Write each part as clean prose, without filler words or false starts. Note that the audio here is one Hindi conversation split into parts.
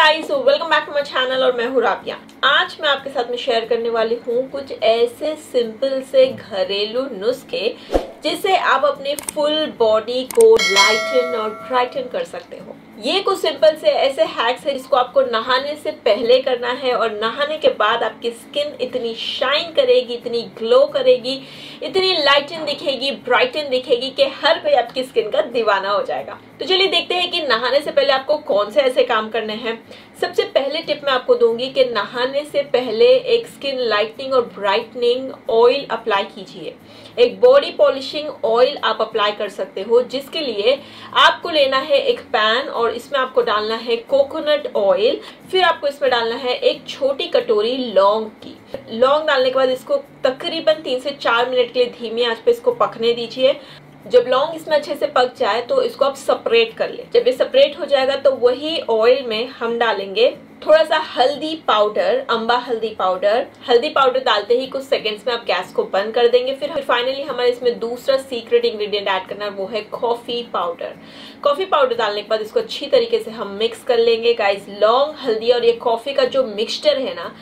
Guys, welcome back to my channel और मैं हूँ राबिया। आज मैं आपके साथ में शेयर करने वाली हूँ कुछ ऐसे सिंपल से घरेलू नुस्खे जिससे आप अपने फुल बॉडी को लाइटन और ब्राइटन कर सकते हो। ये कुछ सिंपल से ऐसे हैक्स है जिसको आपको नहाने से पहले करना है और नहाने के बाद आपकी स्किन इतनी शाइन करेगी, इतनी ग्लो करेगी, इतनी लाइटन दिखेगी, ब्राइटन दिखेगी कि हर कोई आपकी स्किन का दीवाना हो जाएगा। तो चलिए देखते हैं कि नहाने से पहले आपको कौन से ऐसे काम करने हैं। सबसे पहले टिप मैं आपको दूंगी कि नहाने से पहले एक स्किन लाइटनिंग और ब्राइटनिंग ऑयल अप्लाई कीजिए। एक बॉडी पॉलिशिंग ऑयल आप अप्लाई कर सकते हो, जिसके लिए आपको लेना है एक पैन और इसमें आपको डालना है कोकोनट ऑयल। फिर आपको इसमें डालना है एक छोटी कटोरी लौंग की। लौंग डालने के बाद इसको तकरीबन 3 से 4 मिनट के लिए धीमी आंच पे इसको पकने दीजिए। जब लौंग इसमें अच्छे से पक जाए तो इसको आप सेपरेट कर ले। जब ये सेपरेट हो जाएगा तो वही ऑयल में हम डालेंगे थोड़ा सा हल्दी पाउडर, अम्बा हल्दी पाउडर। हल्दी पाउडर डालते ही कुछ सेकंड्स में आप गैस को बंद कर देंगे। फिर फाइनली हमारे इसमें दूसरा सीक्रेट इंग्रेडिएंट ऐड करना है, वो है कॉफी पाउडर। कॉफी पाउडर डालने के बाद इसको अच्छी तरीके से हम मिक्स कर लेंगे। गाइस, लौंग, हल्दी और ये कॉफी का जो मिक्सचर है ना,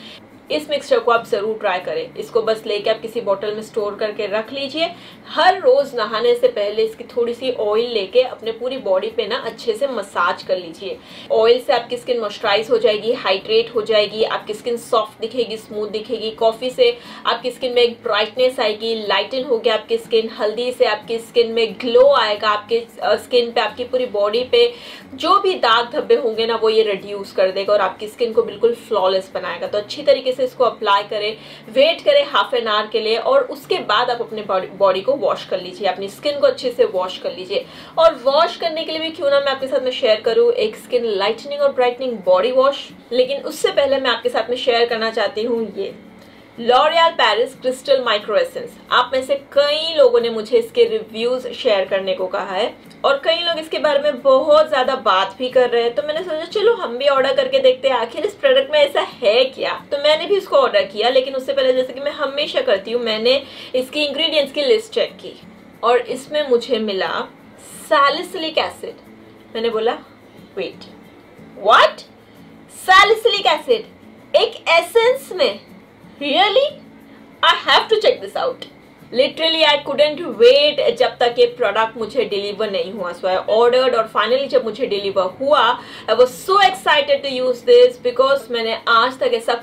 इस मिक्सचर को आप जरूर ट्राई करें। इसको बस लेके आप किसी बोतल में स्टोर करके रख लीजिए। हर रोज नहाने से पहले इसकी थोड़ी सी ऑयल लेके अपने पूरी बॉडी पे ना अच्छे से मसाज कर लीजिए। ऑयल से आपकी स्किन मॉइस्चराइज हो जाएगी, हाइड्रेट हो जाएगी, आपकी स्किन सॉफ्ट दिखेगी, स्मूथ दिखेगी। कॉफी से आपकी स्किन में एक ब्राइटनेस आएगी, लाइटन हो गया आपकी स्किन। हल्दी से आपकी स्किन में ग्लो आएगा, आपके स्किन पे, आपकी पूरी बॉडी पे जो भी दाग धब्बे होंगे ना, वो ये रिड्यूस कर देगा और आपकी स्किन को बिल्कुल फ्लॉलेस बनाएगा। तो अच्छी तरीके से इसको अप्लाई करें, वेट करें हाफ एन आवर के लिए और उसके बाद आप अपने बॉडी को वॉश कर लीजिए, अपनी स्किन को अच्छे से वॉश कर लीजिए। और वॉश करने के लिए भी क्यों ना मैं आपके साथ में शेयर करूं एक स्किन लाइटनिंग और ब्राइटनिंग बॉडी वॉश। लेकिन उससे पहले मैं आपके साथ में शेयर करना चाहती हूँ ये L'Oreal Paris crystal micro essence. आप में से कई लोगों ने मुझे इसके रिव्यूज शेयर करने को कहा है और कई लोग इसके बारे में बहुत ज्यादा बात भी कर रहे हैं। तो मैंने सोचा चलो हम भी ऑर्डर करके देखते हैं आखिर इस प्रोडक्ट में ऐसा है क्या। तो मैंने भी इसको ऑर्डर किया, लेकिन उससे पहले जैसे कि मैं हमेशा करती हूँ, मैंने इसकी इंग्रेडिएंट्स की लिस्ट चेक की और इसमें मुझे मिला सैलिसिलिक एसिड। मैंने बोला वेट, व्हाट? सैलिसिलिक एसिड एक एसेंस में? Really? I have to check this out. Literally, I couldn't wait जब तक ये प्रोडक्ट मुझे डिलीवर नहीं हुआ। So I ordered और फाइनली जब मुझे डिलीवर हुआ, I was so excited to use this because मैंने आज तक ऐसा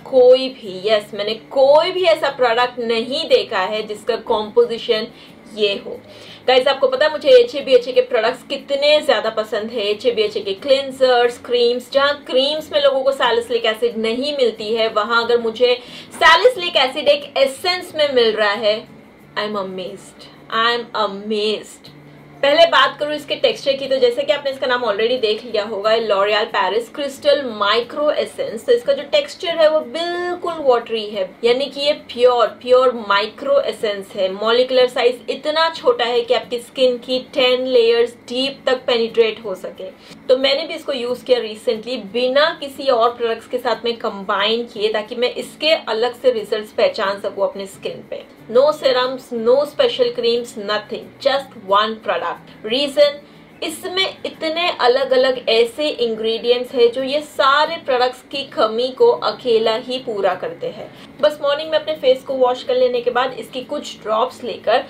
मैंने कोई भी ऐसा प्रोडक्ट नहीं देखा है जिसका कॉम्पोजिशन ये हो। गाइस, आपको पता है मुझे HABHA के प्रोडक्ट्स कितने ज्यादा पसंद है। HABHA के क्लिंजर्स, क्रीम्स, जहाँ क्रीम्स में लोगों को सैलिसिलिक एसिड नहीं मिलती है, वहां अगर मुझे सैलिसिलिक एसिड एक एसेंस में मिल रहा है, आई एम अमेज्ड। पहले बात करूं इसके टेक्सचर की, तो जैसे कि आपने इसका नाम ऑलरेडी देख लिया होगा, L'Oreal Paris crystal micro essence. तो इसका जो टेक्सचर है वो बिल्कुल वाटरी है, यानी कि ये प्योर माइक्रो एसेंस है। मॉलिक्यूलर साइज इतना छोटा है कि आपकी स्किन की 10 लेयर्स डीप तक पेनिट्रेट हो सके। तो मैंने भी इसको यूज किया रिसेंटली बिना किसी और प्रोडक्ट्स के साथ में कंबाइन किए, ताकि मैं इसके अलग से रिजल्ट्स पहचान सकूं अपने स्किन पे। No serums, no special creams, nothing, just one product. Reason, इसमें इतने अलग अलग ऐसे इंग्रेडिएंट्स है जो ये सारे प्रोडक्ट्स की कमी को अकेला ही पूरा करते हैं। बस मॉर्निंग में अपने फेस को वॉश कर लेने के बाद इसकी कुछ ड्रॉप्स लेकर,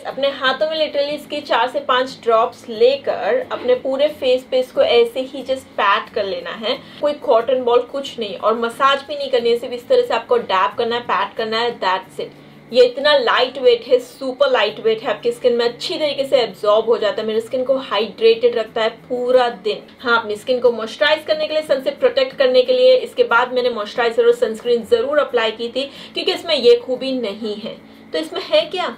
अपने हाथों में लिटरली इसकी 4 से 5 ड्रॉप्स लेकर अपने पूरे फेस पे इसको ऐसे ही जस्ट पैट कर लेना है। कोई कॉटन बॉल कुछ नहीं और मसाज भी नहीं करनी है, सिर्फ इस तरह से आपको डैप करना है, पैट करना है, दैट्स इट। ये इतना लाइट वेट है, सुपर लाइट वेट है, आपकी स्किन में अच्छी तरीके से एब्जॉर्ब हो जाता है। मेरी स्किन को हाइड्रेटेड रखता है पूरा दिन। हाँ, अपनी स्किन को मॉइस्चराइज करने के लिए, सन से प्रोटेक्ट करने के लिए इसके बाद मैंने मॉइस्चराइजर और सनस्क्रीन जरूर अप्लाई की थी, क्योंकि इसमें ये खूबी नहीं है। तो इसमें है क्या?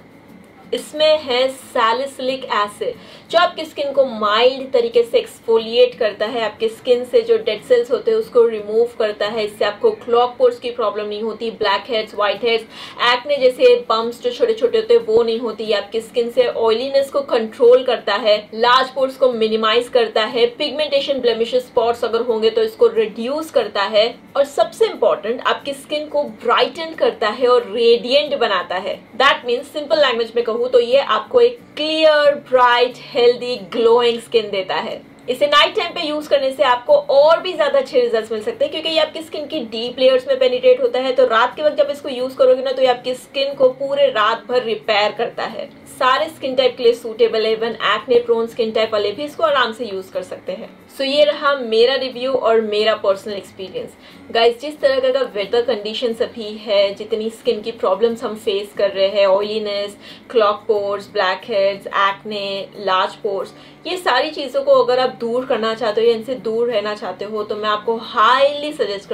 इसमें है सैलिसिलिक एसिड, जो आपकी स्किन को माइल्ड तरीके से एक्सफोलिएट करता है, आपके स्किन से जो डेड सेल्स होते हैं उसको रिमूव करता है। इससे आपको क्लॉग पोर्स की प्रॉब्लम नहीं होती, black heads, white heads, acne जैसे बम्प्स जो छोटे छोटे होते हैं वो नहीं होती। आपकी स्किन से ऑयलीनेस को कंट्रोल करता है, लार्ज पोर्स को मिनिमाइज करता है, पिगमेंटेशन, ब्लेमिशेस, स्पॉट्स अगर होंगे तो इसको रिड्यूस करता है और सबसे इंपॉर्टेंट आपकी स्किन को ब्राइटन करता है और रेडिएंट बनाता है। दैट मीन्स सिंपल लैंग्वेज में कहूँ तो ये आपको एक clear, bright, healthy, glowing skin देता है। इसे नाइट टाइम पे यूज करने से आपको और भी ज्यादा अच्छे रिजल्ट्स मिल सकते हैं, क्योंकि ये आपकी स्किन की डीप लेयर्स में पेनिट्रेट होता है। तो रात के वक्त जब इसको यूज करोगे ना, तो ये आपकी स्किन को पूरे रात भर रिपेयर करता है। सारे स्किन टाइप के लिए सूटेबल है, even acne prone skin type वाले भी इसको आराम से यूज कर सकते हैं। सो ये रहा मेरा रिव्यू और मेरा पर्सनल एक्सपीरियंस। गाइस, जिस तरह का वेदर कंडीशन अभी है, जितनी स्किन की प्रॉब्लम्स हम फेस कर रहे हैं, oiliness, clog pores, black heads, acne, large pores, ये सारी चीज़ों को अगर आप दूर करना चाहते हो या इनसे दूर रहना चाहते हो, तो मैं आपको हाईली सजेस्ट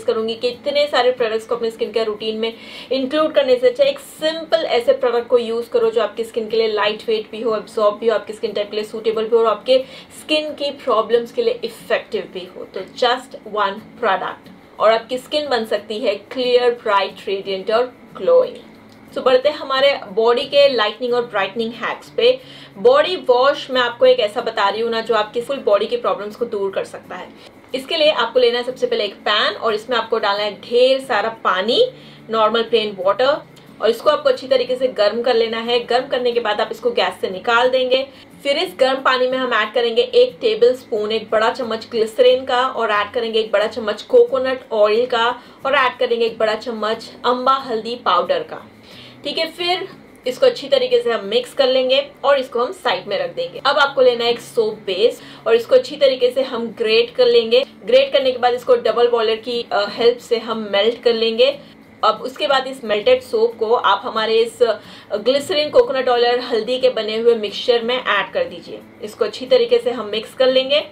करूंगी कि इतने सारे प्रोडक्ट्स को अपने स्किन केयर रूटीन में इंक्लूड करने से अच्छा एक सिंपल ऐसे प्रोडक्ट को यूज करो जो आपकी स्किन के लिए लाइट वेट भी हो, एब्जॉर्ब भी हो, आपकी स्किन टाइप के लिए सूटेबल भी हो और आपके स्किन की प्रॉब्लम्स के लिए इफेक्टिव भी हो। तो जस्ट वन प्रोडक्ट और आपकी स्किन बन सकती है क्लियर, ब्राइट, रेडिएंट और ग्लोइंग। तो बढ़ते हैं हमारे बॉडी के लाइटनिंग और ब्राइटनिंग हैक्स पे। बॉडी वॉश मैं आपको एक ऐसा बता रही हूँ ना, जो आपकी फुल बॉडी की प्रॉब्लम्स को दूर कर सकता है। इसके लिए आपको लेना है सबसे पहले एक पैन और इसमें आपको डालना है ढेर सारा पानी, नॉर्मल प्लेन वाटर, और इसको आपको अच्छी तरीके से गर्म कर लेना है। गर्म करने के बाद आप इसको गैस से निकाल देंगे। फिर इस गर्म पानी में हम ऐड करेंगे 1 टेबल स्पून, 1 बड़ा चम्मच ग्लिसरीन का, और ऐड करेंगे 1 बड़ा चम्मच कोकोनट ऑयल का, और ऐड करेंगे 1 बड़ा चम्मच अम्बा हल्दी पाउडर का। ठीक है, फिर इसको अच्छी तरीके से हम मिक्स कर लेंगे और इसको हम साइड में रख देंगे। अब आपको लेना है एक सोप बेस और इसको अच्छी तरीके से हम ग्रेट कर लेंगे। ग्रेट करने के बाद इसको डबल बॉयलर की हेल्प से हम मेल्ट कर लेंगे। अब उसके बाद इस मेल्टेड सोप को आप हमारे इस ग्लिसरीन, कोकोनट ऑयल और हल्दी के बने हुए मिक्सचर में ऐड कर दीजिए। इसको अच्छी तरीके से हम मिक्स कर लेंगे।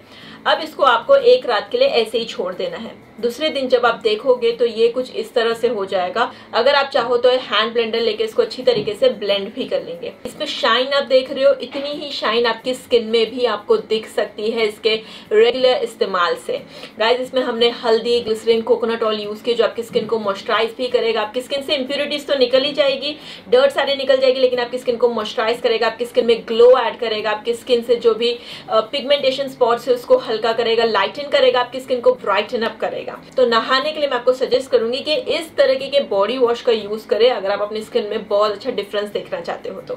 अब इसको आपको एक रात के लिए ऐसे ही छोड़ देना है। दूसरे दिन जब आप देखोगे तो ये कुछ इस तरह से हो जाएगा। अगर आप चाहो तो हैंड ब्लेंडर लेके इसको अच्छी तरीके से ब्लेंड भी कर लेंगे। इसमें शाइन आप देख रहे हो, इतनी ही शाइन आपकी स्किन में भी आपको दिख सकती है इसके रेगुलर इस्तेमाल से। गाइस, इसमें हमने हल्दी, ग्लिसरीन, कोकोनट ऑयल यूज किया जो आपकी स्किन को मॉइस्चराइज भी करेगा। आपकी स्किन से इंप्यूरिटीज तो निकल ही जाएगी, डर्ट सारे निकल जाएगी, लेकिन आपकी स्किन को मॉइस्चराइज करेगा, आपकी स्किन में ग्लो ऐड करेगा, आपकी स्किन से जो भी पिगमेंटेशन स्पॉट्स है उसको हल्का करेगा, लाइटन करेगा, आपकी स्किन को ब्राइटन अप करेगा। तो नहाने के लिए मैं आपको सजेस्ट करूंगी कि इस तरीके के बॉडी वॉश का यूज करें अगर आप अपनी स्किन में बहुत अच्छा डिफरेंस देखना चाहते हो तो।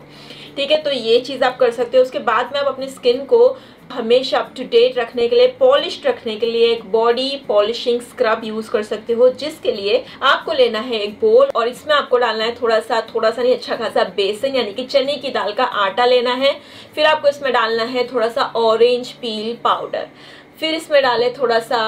ठीक है, तो ये चीज आप कर सकते हो। उसके बाद में आप अपनी स्किन को हमेशा अप टू डेट रखने के लिए, पॉलिश्ड रखने के लिए एक बॉडी पॉलिशिंग स्क्रब यूज कर सकते हो, जिसके लिए आपको लेना है एक बोल और इसमें आपको डालना है थोड़ा सा नहीं, अच्छा खासा बेसन यानी कि चने की दाल का आटा लेना है। फिर आपको इसमें डालना है थोड़ा सा ऑरेंज पील पाउडर, फिर इसमें डाले थोड़ा सा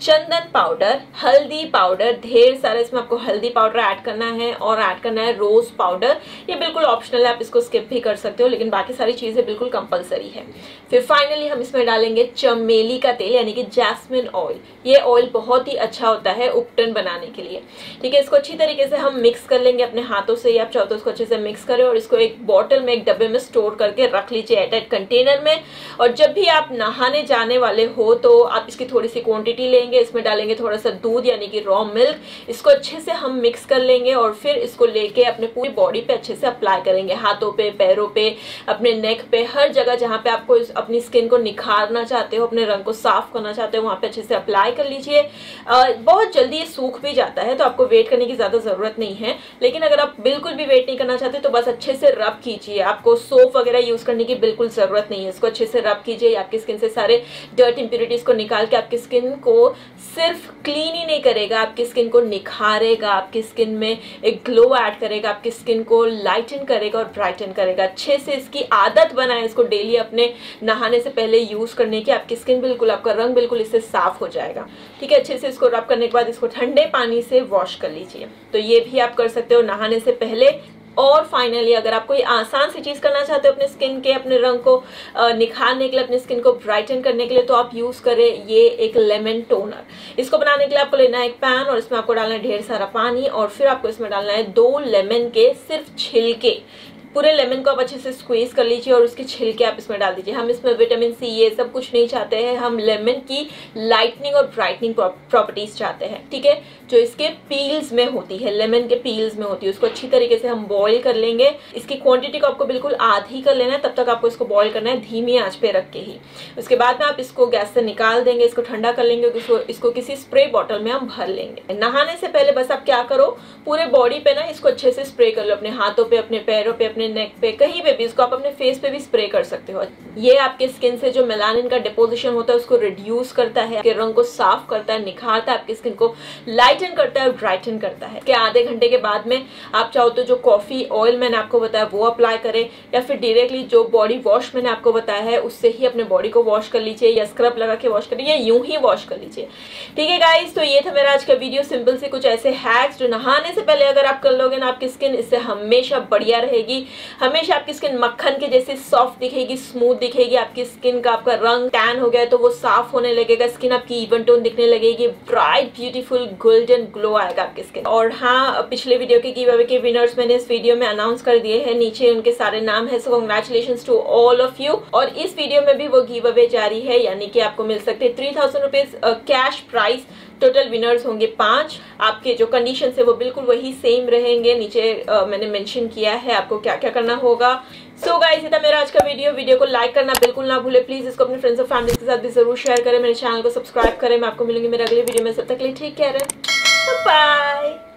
चंदन पाउडर, हल्दी पाउडर, ढेर सारा इसमें आपको हल्दी पाउडर ऐड करना है, और ऐड करना है रोज पाउडर। ये बिल्कुल ऑप्शनल है, आप इसको स्किप भी कर सकते हो, लेकिन बाकी सारी चीजें बिल्कुल कंपलसरी है। फिर फाइनली हम इसमें डालेंगे चमेली का तेल यानी कि जैस्मिन ऑयल। ये ऑयल बहुत ही अच्छा होता है उपटन बनाने के लिए। ठीक है, इसको अच्छी तरीके से हम मिक्स कर लेंगे अपने हाथों से, या आप चाहो तो इसको अच्छे से मिक्स करें और इसको एक बॉटल में, एक डब्बे में स्टोर करके रख लीजिए एयरटाइट कंटेनर में। और जब भी आप नहाने जाने वाले हो तो आप इसकी थोड़ी सी क्वांटिटी लेंगे, इसमें डालेंगे थोड़ा सा दूध यानी कि रॉ मिल्क, इसको अच्छे से हम मिक्स कर लेंगे और फिर इसको लेके अपने पूरी बॉडी पे अच्छे से अप्लाई करेंगे, हाथों पे, पैरों पे, अपने नेक पे, हर जगह जहां पे आपको अपनी स्किन को निखारना चाहते हो, अपने रंग को साफ करना चाहते हो, वहां पे अच्छे से अप्लाई कर लीजिए। बहुत जल्दी ये सूख भी जाता है, तो आपको वेट करने की ज्यादा जरूरत नहीं है। लेकिन अगर आप बिल्कुल भी वेट नहीं करना चाहते तो बस अच्छे से रब कीजिए, आपको सोप वगैरह यूज करने की बिल्कुल जरूरत नहीं है। इसको अच्छे से रब कीजिए, आपकी स्किन से सारे डर्ट इंप्यूरिटीज को निकाल के आपकी स्किन को सिर्फ क्लीन ही नहीं करेगा, आपकी स्किन को निखारेगा, आपकी स्किन में एक ग्लो ऐड करेगा, आपकी स्किन को लाइटन करेगा और ब्राइटन करेगा। अच्छे से इसकी आदत बनाए इसको डेली अपने नहाने से पहले यूज करने की, आपकी स्किन बिल्कुल, आपका रंग बिल्कुल इससे साफ हो जाएगा। ठीक है, अच्छे से इसको रब करने के बाद इसको ठंडे पानी से वॉश कर लीजिए। तो ये भी आप कर सकते हो नहाने से पहले। और फाइनली अगर आप कोई आसान सी चीज करना चाहते हो अपने स्किन के, अपने रंग को निखारने के लिए, अपने स्किन को ब्राइटन करने के लिए, तो आप यूज करें ये एक लेमन टोनर। इसको बनाने के लिए आपको लेना है एक पैन और इसमें आपको डालना है ढेर सारा पानी, और फिर आपको इसमें डालना है 2 लेमन के सिर्फ छिलके। पूरे लेमन को आप अच्छे से स्क्वीज कर लीजिए और उसके छिलके आप इसमें डाल दीजिए। हम इसमें विटामिन सी ये सब कुछ नहीं चाहते हैं, हम लेमन की लाइटनिंग और ब्राइटनिंग प्रॉपर्टीज चाहते हैं। ठीक है, जो इसके पील्स में होती है, लेमन के पील्स में होती है, उसको अच्छी तरीके से हम बॉईल कर लेंगे। इसकी क्वांटिटी को आपको बिल्कुल आधी कर लेना है, तब तक आपको इसको बॉईल करना है धीमी आंच पे रख के ही। उसके बाद में आप इसको गैस से निकाल देंगे, इसको ठंडा कर लेंगे, इसको किसी स्प्रे बॉटल में हम भर लेंगे। नहाने से पहले बस आप क्या करो, पूरे बॉडी पे ना इसको अच्छे से स्प्रे कर लो, अपने हाथों पे, अपने पैरों पे, अपने अपने नेक पे, कहीं पे भी इसको आप अपने फेस पे भी स्प्रे कर सकते हो। ये आपके स्किन से जो मेलानिन का डिपोजिशन होता है उसको रिड्यूस करता है, आपके रंग को साफ करता है, निखारता है, आपकी स्किन को लाइटन करता है और ब्राइटन करता है। कि आधे घंटे के बाद में आप चाहो तो जो कॉफी ऑयल मैंने आपको बताया वो अप्लाई करें, या फिर डायरेक्टली जो बॉडी वॉश मैंने आपको बताया है उससे ही अपने बॉडी को वॉश कर लीजिए, या स्क्रब लगा के वॉश करिए, या यूं ही वॉश कर लीजिए। ठीक है गाइस, तो ये था मेरा आज का वीडियो। सिंपल से कुछ ऐसे हैक्स जो नहाने से पहले अगर आप कर लोगे ना, आपकी स्किन इससे हमेशा बढ़िया रहेगी, हमेशा आपकी स्किन मक्खन के जैसे सॉफ्ट दिखेगी, स्मूथ दिखेगी। आपकी स्किन का आपका रंग टैन हो गया तो वो साफ होने लगेगा, स्किन आपकी इवन टोन दिखने लगेगी, ब्राइट ब्यूटीफुल गोल्डन ग्लो आएगा आपकी स्किन। और हाँ, पिछले वीडियो के गिव अवे के विनर्स मैंने इस वीडियो में अनाउंस कर दिए हैं, नीचे उनके सारे नाम है। So congratulations to all of you. और इस वीडियो में भी वो गिव अवे जारी है, यानी कि आपको मिल सकते हैं 3000 rupees cash price. Total winners होंगे 5। आपके जो कंडीशन है वो बिल्कुल वही सेम रहेंगे, नीचे मैंने मेंशन किया है आपको क्या क्या करना होगा। सो गाइस, ये था मेरा आज का वीडियो को लाइक करना बिल्कुल ना भूले प्लीज। इसको अपने फ्रेंड्स और फैमिली के साथ भी जरूर शेयर करें, मेरे चैनल को सब्सक्राइब करें। मैं आपको मिलूंगी मेरे अगले वीडियो में, तब तक के लिए ठीक केयर, बाय।